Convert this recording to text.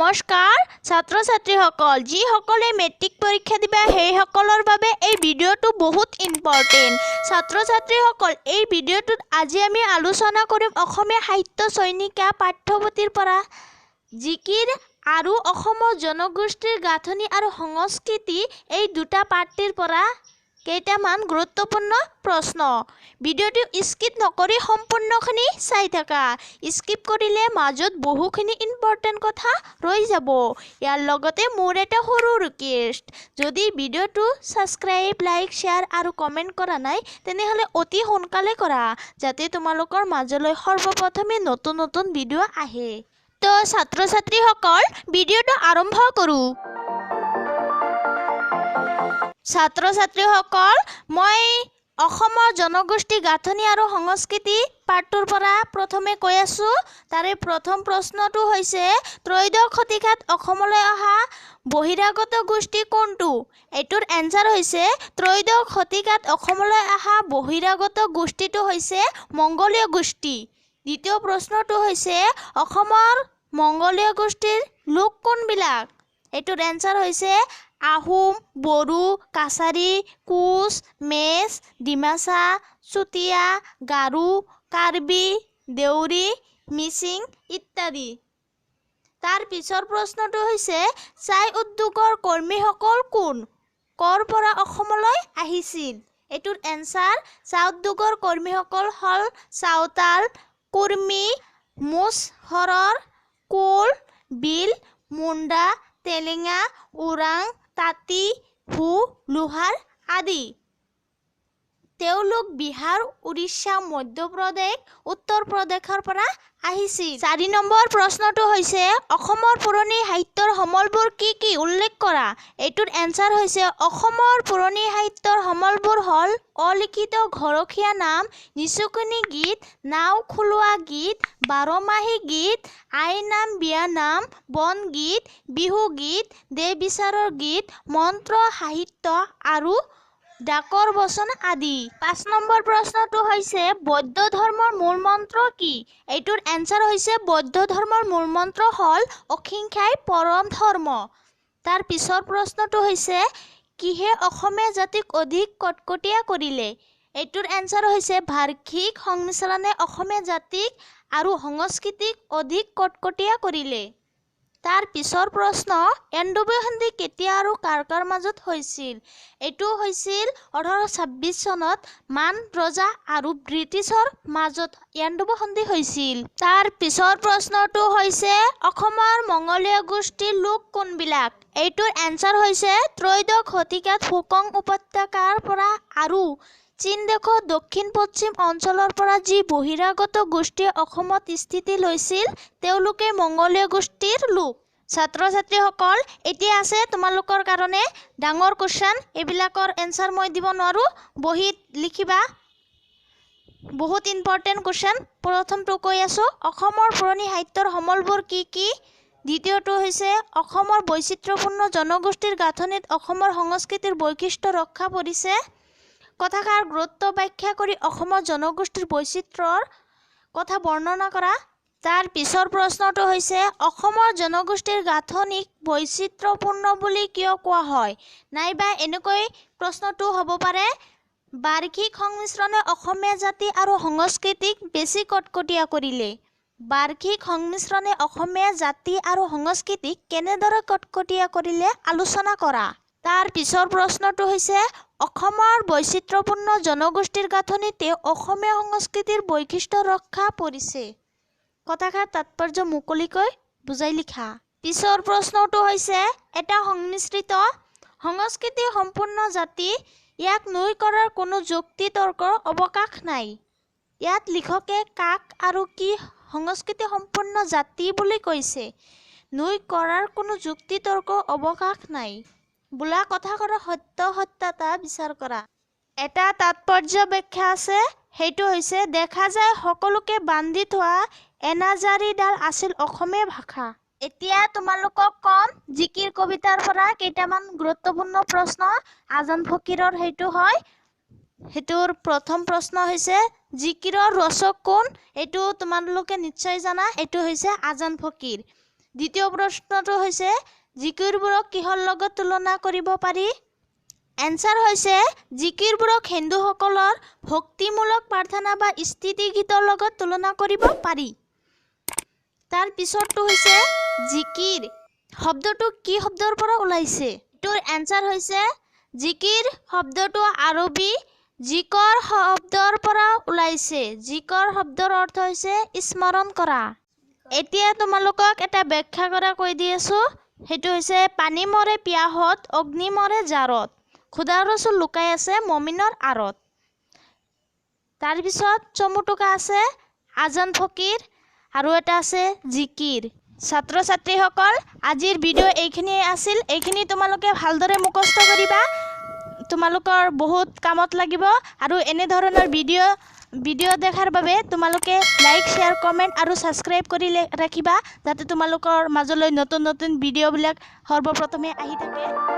নমস্কাৰ ছাত্ৰ ছাত্ৰীসকল যিসকলে মেট্ৰিক পৰীক্ষা দিবা সেইসকলৰ বাবে এই ভিডিঅ'টো বহুত ইম্পৰ্টেণ্ট। ছাত্ৰ ছাত্ৰীসকল এই ভিডিঅ'টোত আজি আমি আলোচনা কৰিম অসমীয়া সাহিত্য চয়নিকা পাঠ্যপুথিৰ পৰা জিকিৰ আৰু অসমৰ জনগোষ্ঠীৰ গাঁথনি আৰু সংস্কৃতি এই দুটা পাঠটিৰ পৰা কেইটামান গুৰুত্বপূৰ্ণ প্ৰশ্ন। ভিডিঅ'টো স্কিপ নকৰি সম্পূৰ্ণখিনি চাই থাকা। স্কিপ কৰিলে মাজত বহুখিনি ইম্পৰ্টেণ্ট কথা ৰৈ যাব। ইয়াৰ লগতে মোৰ এটা সৰু ৰিকুৱেষ্ট, যদি ভিডিঅ'টো ছাবস্ক্ৰাইব, লাইক, শ্বেয়াৰ আৰু কমেণ্ট কৰা নাই তেনেহ'লে অতি সোনকালে কৰা, যাতে তোমালোকৰ মাজলৈ সৰ্বপ্ৰথমে নতুন নতুন ভিডিঅ' আহে। তো ছাত্ৰ ছাত্ৰীসকল ভিডিঅ'টো আৰম্ভ কৰোঁ। ছাত্ৰ ছাত্ৰীসকল মই অসমৰ জনগোষ্ঠী গাঁথনি আৰু সংস্কৃতি পাঠটোৰ পৰা প্ৰথমে কৈ আছোঁ। তাৰে প্ৰথম প্ৰশ্নটো হৈছে ত্ৰয়োদশ শতিকাত অসমলৈ অহা বহিৰাগত গোষ্ঠী কোনটো? এইটোৰ এনচাৰ হৈছে ত্ৰয়োদশ শতিকাত অসমলৈ অহা বহিৰাগত গোষ্ঠীটো হৈছে মংগোলীয় গোষ্ঠী। দ্বিতীয় প্ৰশ্নটো হৈছে অসমৰ মংগোলীয় গোষ্ঠীৰ লোক কোনবিলাক? এইটোৰ এনচাৰ হৈছে আহোম, বড়ো, কাছাৰী, কোচ, মেচ, ডিমাচা, চুতীয়া, গাৰো, কাৰ্বি, দেউৰী, মিচিং ইত্যাদি। তাৰ পিছৰ প্ৰশ্নটো হৈছে চাহ উদ্যোগৰ কৰ্মীসকল কোন? ক'ৰ পৰা অসমলৈ আহিছিল? এইটোৰ এনচাৰ চাহ উদ্যোগৰ কৰ্মীসকল হ'ল চাওতাল, কুৰ্মী, মুছহৰৰ, কোল, বিল, মুণ্ডা, তেলেঙা, ওৰাং, তাঁতী, ভূ, লোহাৰ আদি। তেওঁলোক বিহাৰ, উৰিষ্যা, মধ্যপ্ৰদেশ, উত্তৰ প্ৰদেশৰ পৰা আহিছিল। 4 নম্বৰ প্ৰশ্নটো হৈছে অসমৰ পুৰণি সাহিত্যৰ সমলবোৰ কি কি উল্লেখ কৰা? এইটোৰ এনচাৰ হৈছে অসমৰ পুৰণি সাহিত্যৰ সমলবোৰ হ'ল অলিখিত ঘৰখীয়া নাম, নিচুকনি গীত, নাও খোলোৱা গীত, বাৰমাহী গীত, আই নাম, বিয়া নাম, বন গীত, বিহু গীত, দেহ বিচাৰৰ গীত, মন্ত্ৰ সাহিত্য আৰু ডাকৰ বচন আদি। 5 নম্বৰ প্ৰশ্নটো হৈছে বৌদ্ধ ধৰ্মৰ মূল মন্ত্ৰ কি? এইটোৰ এনচাৰ হৈছে বৌদ্ধ ধৰ্মৰ মূল মন্ত্ৰ হ'ল অহিংসাই পৰম ধৰ্ম। তাৰ পিছৰ প্ৰশ্নটো হৈছে কিহে অসমীয়া জাতিক অধিক কটকটীয়া কৰিলে? এইটোৰ এনচাৰ হৈছে বাৰ্ষিক সংমিশ্ৰণে অসমীয়া জাতিক আৰু সংস্কৃতিক অধিক কটকটীয়া কৰিলে। তাৰ পিছৰ প্ৰশ্ন এনডব্লিউ সন্ধি কেতিয়া আৰু কাৰ কাৰ মাজত হৈছিল? এইটো হৈছিল 1826 চনত মান ৰজা আৰু ব্ৰিটিছৰ মাজত এনডব্লিউ সন্ধি হৈছিল। তাৰ পিছৰ প্ৰশ্নটো হৈছে অসমৰ মংগোলীয় গোষ্ঠীৰ লোক কোনবিলাক? এইটোৰ এনচাৰ হৈছে ত্ৰয়োদশ শতিকাত ফুকং উপত্যকাৰ পৰা আৰু চীন দেশৰ দক্ষিণ পশ্চিম অঞ্চলৰ পৰা যি বহিৰাগত গোষ্ঠীয়ে অসমত স্থিতি লৈছিল তেওঁলোকে মংগোলীয় গোষ্ঠীৰ লোক। ছাত্ৰ ছাত্ৰীসকল এতিয়া আছে তোমালোকৰ কাৰণে ডাঙৰ কুৱেশ্যন। এইবিলাকৰ এনচাৰ মই দিব নোৱাৰোঁ, বহীত লিখিবা। বহুত ইম্পৰ্টেণ্ট কুৱেশ্যন। প্ৰথমটো কৈ আছোঁ অসমৰ পুৰণি সাহিত্যৰ সমলবোৰ কি কি? দ্বিতীয়টো হৈছে অসমৰ বৈচিত্ৰ্যপূৰ্ণ জনগোষ্ঠীৰ গাঁথনিত অসমৰ সংস্কৃতিৰ বৈশিষ্ট্য ৰক্ষা পৰিছে। কথাষাৰ গুৰুত্ব ব্যাখ্যা কৰি অসমৰ জনগোষ্ঠীৰ বৈচিত্ৰ্যৰ কথা বৰ্ণনা কৰা। তাৰ পিছৰ প্ৰশ্নটো হৈছে অসমৰ জনগোষ্ঠীৰ গাঁথনিক বৈচিত্ৰ্যপূৰ্ণ বুলি কিয় কোৱা হয়? নাইবা এনেকৈ প্ৰশ্নটো হ'ব পাৰে বাৰ্ষিক সংমিশ্ৰণে অসমীয়া জাতি আৰু সংস্কৃতিক বেছি কটকটীয়া কৰিলে। বাৰ্ষিক সংমিশ্ৰণে অসমীয়া জাতি আৰু সংস্কৃতিক কেনেদৰে কটকটীয়া কৰিলে আলোচনা কৰা। তাৰ পিছৰ প্ৰশ্নটো হৈছে অসমৰ বৈচিত্ৰ্যপূৰ্ণ জনগোষ্ঠীৰ গাঁথনিতে অসমীয়া সংস্কৃতিৰ বৈশিষ্ট্য ৰক্ষা পৰিছে। কথাষাৰ তাৎপৰ্য মুকলিকৈ বুজাই লিখা। পিছৰ প্ৰশ্নটো হৈছে এটা সংমিশ্ৰিত সংস্কৃতি সম্পূৰ্ণ জাতি, ইয়াক নুই কৰাৰ কোনো যুক্তি তৰ্কৰ অৱকাশ নাই। ইয়াত লিখকে কাক আৰু কি সংস্কৃতি সম্পূৰ্ণ জাতি বুলি কৈছে? নুই কৰাৰ কোনো যুক্তি তৰ্কৰ অৱকাশ নাই বোলা কথাষাৰৰ সত্যতা বিচাৰ কৰা। এটা তাৎপৰ্য ব্যাখ্যা আছে, সেইটো হৈছে দেখা যায় সকলোকে বান্ধি থোৱা এনাজাৰীডাল আছিল অসমীয়া ভাষা। এতিয়া তোমালোকক কম জিকিৰ কবিতাৰ পৰা কেইটামান গুৰুত্বপূৰ্ণ প্ৰশ্ন। আজান ফকীৰৰ সেইটো হয়। সেইটোৰ প্ৰথম প্ৰশ্ন হৈছে জিকিৰৰ ৰচক কোন? এইটো তোমালোকে নিশ্চয় জানা, এইটো হৈছে আজান ফকীৰ। দ্বিতীয় প্ৰশ্নটো হৈছে জিকিৰবোৰক কিহৰ লগত তুলনা কৰিব পাৰি এনসাৰ হৈছে জিকিৰবোৰক হিন্দুসকলৰ ভক্তিমূলক প্ৰাৰ্থনা বা স্থিতি গীতৰ লগত তুলনা কৰিব পাৰি তাৰ পিছৰটো হৈছে জিকিৰ শব্দটো কি শব্দৰ পৰা ওলাইছে এটোৰ এনসাৰ হৈছে জিকিৰ শব্দটো আৰবী জিকৰ শব্দৰ পৰা ওলাইছে জিকৰ শব্দৰ অৰ্থ হৈছে স্মৰণ কৰা এতিয়া তোমালোকক এটা ব্যাখ্যা কৰা কৈ দি আছো হেতু হৈছে পানী মৰে পিয়াহত অগ্নি মৰে জাৰত খুদাৰ ৰসুল লুকাই আছে মুমিনৰ আৰত তাৰ পিছত চমুটুকা আছে আজান ফকিৰ আৰু এটা আছে জিকিৰ ছাত্ৰ ছাত্ৰীসকল আজিৰ ভিডিও এইখিনি আছিল এইখিনি তোমালোকে ভালদৰে মুখস্থ কৰিবা তোমালোকৰ বহুত কামত লাগিব আৰু এনে ধৰণৰ ভিডিও দেখাৰ বাবে তোমালোকে লাইক শেয়াৰ কমেন্ট আৰু সাবস্ক্ৰাইব কৰি ৰাখিবা যাতে তোমালোকৰ মাজলৈ নতুন নতুন ভিডিওবিলাক সৰ্বপ্ৰথমে আহি থাকে